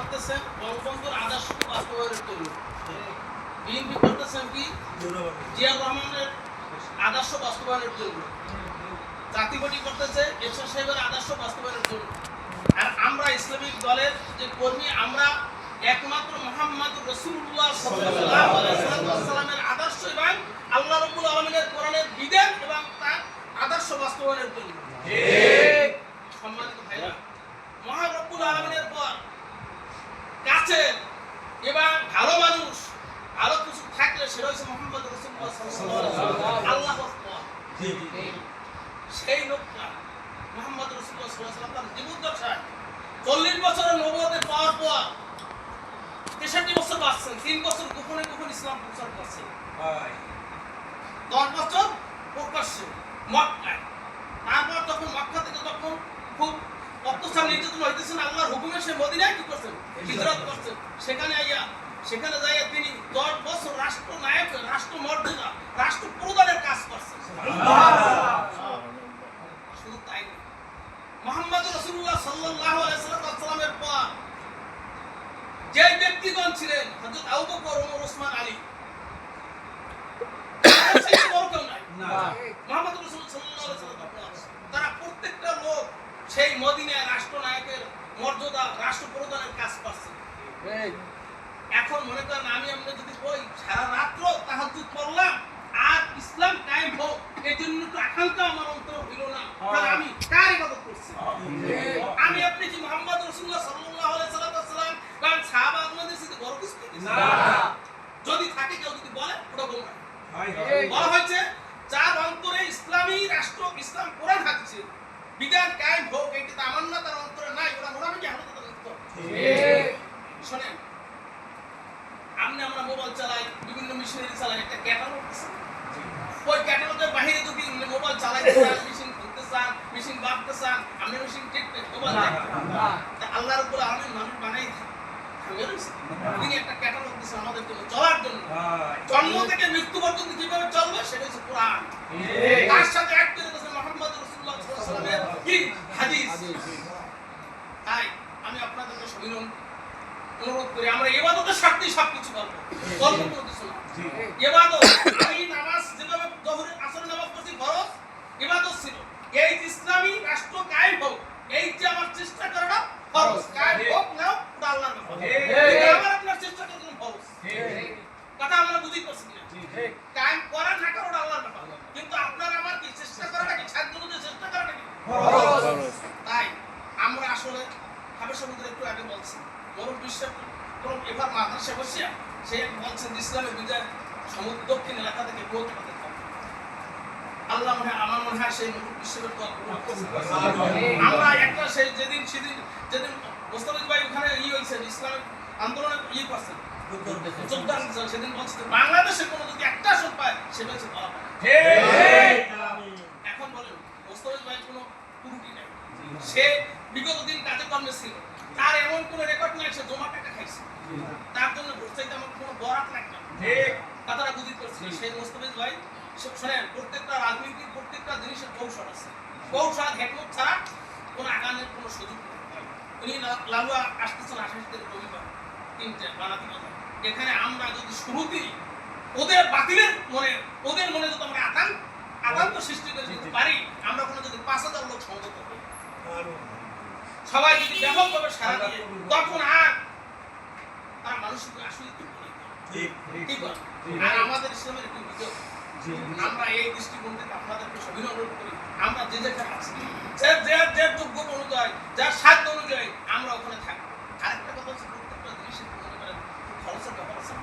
করতেছেন বঙ্গবন্ধুর আদর্শ বাস্তবায়নের জন্য, বিএনপি করতেছেন কি জিয়া রহমানের আদর্শ বাস্তবায়নের জন্য, জাতীয় পার্টি করতেছে এরশাদ সাহেবের আদর্শ বাস্তবায়নের জন্য। আর আমরা ইসলামিক দলের যে কর্মী, আমরা একমাত্র মুহাম্মদ রাসূলুল্লাহ সাল্লাল্লাহু আলাইহি ওয়াসাল্লামের আদর্শ এবং আল্লাহ রাব্বুল আলামিনের কোরআনের বিধান এবং তার আদর্শ বাস্তবায়নের জন্য। ঠিক সম্মানিত ভাইরা, মহান রব্বুল আলামিনের পর কাছে এবং ভালো মানুষ ভালো কিছু থাকলে সেটা হচ্ছে মুহাম্মদ রাসূলুল্লাহ সাল্লাল্লাহু আলাইহি ওয়াসাল্লাম, আল্লাহর পথ। সেই লোকটা মুহাম্মদ রাসূলুল্লাহ সাল্লাল্লাহু আলাইহি ওয়াসাল্লাম তার জীবদ্দশায় 40 বছরের নবুয়তের পাওয়ার পর 63 বছর বাঁচছেন, 3 বছর গোপনে গোপনে ইসলাম প্রচার করছেন, 10 বছর প্রকাশ্যে মক্কায়। তারপর তখন মক্কা থেকে তখন খুব অত্যাচার নির্যাতন হইতেছেন, আল্লাহর হুকুমে সে মদিনায় কি করছেন, হিজরত করছেন। সেখানে যাইয়া তিনি 10 বছর রাষ্ট্রনায়ক, রাষ্ট্রমর্যাদা, রাষ্ট্র প্রদানের কাজ করছেন। শুধু তাই না, মুহাম্মদ রাসূলুল্লাহ সাল্লাল্লাহু আলাইহি ওয়াসাল্লামের পর যে ব্যক্তিগণ ছিলেন হযরত আবু বকর, ওমর, ওসমান, আলী, মুহাম্মদ রাসূলুল্লাহ সাল্লাল্লাহু আলাইহি ওয়াসাল্লাম, তারা প্রত্যেকটা লোক সেই মদিনায় রাষ্ট্রনায়কের মর্যাদা, রাষ্ট্র প্রদানের কাজ করছে। এখন মনে করেন আমি আমরা যদি কই সারা রাত্র তাহাজ্জুদ পড়লাম আর ইসলাম কায়েম হোক, এই জন্য তো আকাঙ্ক্ষা আমার অন্তর হইল না, তাহলে আমি কার ইবাদত করছি? আমি আপনি কি মুহাম্মদ রাসূলুল্লাহ সাল্লাল্লাহু আলাইহি ওয়াসাল্লাম বা সাহাবাদের সাথে গর্ব করছি না? যদি থাকে কেউ যদি বলে ওটা গোমরা। বলা হয়েছে যার অন্তরে ইসলামী রাষ্ট্র, ইসলাম কোরআন হাদিস বিধান কায়েম হোক, এইটা তামান্না তার অন্তরে নাই, ওরা মোরামি কি আমরা তো ঠিক। শুনেন, আমরা মোবাইল চালাই, বিভিন্ন মেশিনারি চালাই, একটা ক্যাটালগ আছে। ওই ক্যাটালগের বাইরে যদি মোবাইল চালাইতে চান, মেশিন খুলতে চান, মেশিন বাঁধতে চান, আপনি মেশিন ঠিক মোবাইল দেখেন না। আল্লাহ রাব্বুল আলামিন মানুষ বানাই তিনি একটা ক্যাটালগ দিয়েছেন আমাদের জন্য চলার জন্য। জন্ম থেকে মৃত্যু পর্যন্ত কিভাবে চলবে সেটা হচ্ছে কোরআন। তার সাথে এক করে দিয়েছেন মুহাম্মদ রাসূলুল্লাহ সাল্লাল্লাহু আলাইহি ওয়াসাল্লামের কি হাদিস। তাই আমি আপনাদেরকে সবিনয় অনুরোধ করি, আমরা ইবাদতের স্বার্থেই সবকিছু করব, গল্প কোনো কিছু না। ইবাদত, আমি নামাজ যেভাবে জোহরের আসরের নামাজ পড়ছি ফরজ ইবাদত ছিল। এই ইসলামী রাষ্ট্র কায়েম হোক, এই যে আমার চেষ্টা করাটা ফরজ, কায়েম হোক না ওটা আল্লাহর ব্যাপার। আমার আপনার চেষ্টা করাটা ফরজ। কথা আমরা বুঝি করছি না? কায়েম করা না করা ওটা আল্লাহর ব্যাপার, কিন্তু আপনার আমার কি চেষ্টা করাটা কি, সাধ্য অনুযায়ী চেষ্টা করাটা কি ফরজ। তাই আমরা আসলে হাবেশা মধ্যে একটু আগে বলছি মরুর বিশ্বের কোন এবার মাদ্রাসা বসিয়া সে বলছেন ইসলামের বিজয় সমুদ্র দক্ষিণ এলাকা থেকে বলতে পারে। আল্লাহ মনে আমার মনে হয় সেই মরুর বিশ্বের আমরা একটা সেই যেদিন মোস্তাফিজ ভাই ওখানে হয়েছে ইসলামিক আন্দোলনে করছেন যোগদান, সেদিন বলছে বাংলাদেশে কোনো যদি একটা আসন পায় সেটা হচ্ছে বলা হয়। এখন বলেন মোস্তাফিজ ভাই কোনো ত্রুটি নেই, সে বিগত দিন কাজে কর্মে ছিল, তার এমন কোন রেকর্ড নাই সে জমা টাকা খাইছে, তার জন্য ভোট চাইতে আমার কোনো বরাত লাগবে না। ঠিক কথাটা বুঝি করছি। সেই মোস্তাফিজ ভাই শোনেন, প্রত্যেকটা রাজনীতির প্রত্যেকটা জিনিসের কৌশল আছে, কৌশল হেকমত ছাড়া কোনো আগানের কোনো সুযোগ নেই। উনি লালুয়া আসতেছেন 28 তারিখ রবিবার 3টে বানাতে কথা। এখানে আমরা যদি শুরুতেই ওদের বাতিলের মনে, ওদের মনে যদি আমরা আতঙ্ক সৃষ্টি করতে পারি, আমরা কোনো যদি 5000 লোক সমবেত হই, সবাই যদি ব্যাপকভাবে সারা দিয়ে, তখন আর তারা মানুষকে আসলে ঠিক আর আমাদের ইসলামের একটু বিজয়। আমরা এই দৃষ্টিকোণ থেকে আপনাদেরকে অভিনন্দন করি। আমরা যে যেখানে আছি, যে যোগ্য অনুযায়ী, যার সাধ্য অনুযায়ী আমরা ওখানে থাকবো। আরেকটা কথা হচ্ছে প্রত্যেকটা জিনিসের মনে করেন খরচের ব্যাপার আছে।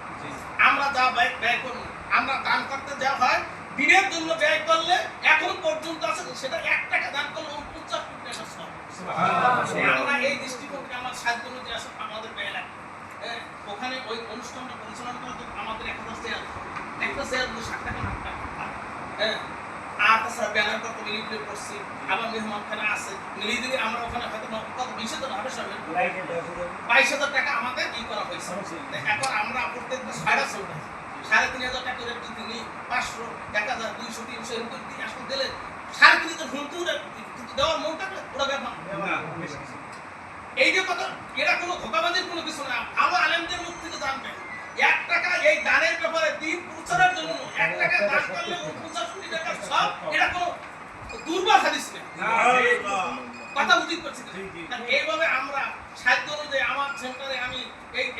আমরা যা ব্যয় করবো, আমরা দান করতে যা হয় দিনের জন্য ব্যয় করলে এখন পর্যন্ত আছে সেটা 1 টাকা দান করলে 49 কোটি টাকা সব। আমরা এই দৃষ্টিকোণ থেকে আমার সাধ্য অনুযায়ী আসলে আমাদের ব্যয় লাগে। ওখানে ওই অনুষ্ঠানটা পরিচালনা করার জন্য আমাদের একটা শেয়ার 260 টাকা লাগবে। আর তাছাড়া ব্যানার করতে মিলিয়ে করছি, আবার মেহমানখানা আছে মিলিয়ে দিলে আমরা ওখানে হয়তো 20,000 হবে, 22,000 টাকা আমাদের ই করা হয়েছে। এখন আমরা প্রত্যেকটা 3,500 টাকা করে যদি নিই, 500, 1,000, 200, 300 এরকম দিয়ে আসলে দিলে 3,500 হুমতুরে দেওয়ার মন থাকলে ওরা ব্যাপার এই যে কথা, এটা কোনো ধোঁকাবাজির কোনো কিছু না। ভালো আলেমদের মুখ থেকে জানবেন 1 টাকা এই দানের ব্যাপারে দিন প্রচারের জন্য 1 টাকা দান করলে 50 কোটি টাকার সব, এটা কোনো দুর্বল হাদিস না। কথা উচিত করছি না। এইভাবে আমরা সাধ্য অনুযায়ী আমার সেন্টারে আমি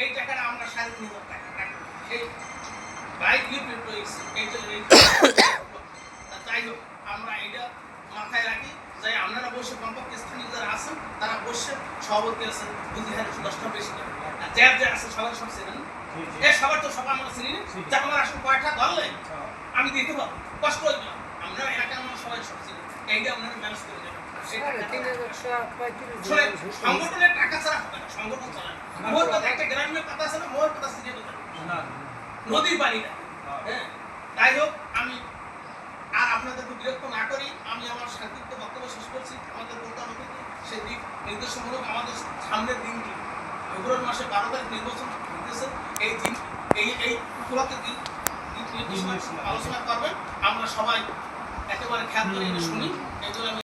এই টাকাটা আমরা 9.5 টাকা রাখি। এই বাইক লিফট রয়েছে এই জন্য তাই হোক আমরা এটা মাথায় রাখি যে আপনারা বসে কমপক্ষে স্থানীয় যারা আছেন তারা বসে সভাপতি আছেন 2010টা বেশি করে যার যার আছে সবার সব চেনেন এই সবার তো সব আমরা চিনি না যে আমার আসলে কয়টা ধরলে আমি দিতে পারবো কষ্ট হইবে না আমরা এলাকার আমরা সবাই সব চিনি এইটা আপনারা ম্যানেজ করে দেবেন সংগঠনের টাকা ছাড়া হবে না সংগঠন চলে না মোর কথা একটা গ্রামের কথা আছে না মোর কথা সিরিয়াল না নদীর পানি না হ্যাঁ তাই হোক আমি আর আপনাদেরকে বিরক্ত না করি আমি আমার সংক্ষিপ্ত বক্তব্য শেষ করছি আমাদের বলতে হবে সেই দিক নির্দেশমূলক আমাদের সামনের দিনটি ফেব্রুয়ারি মাসে 12 তারিখ নির্বাচন হতেছে এই দিন এই উপলক্ষে দিন আলোচনা করবেন আমরা সবাই একেবারে খেয়াল করে শুনি এই জন্য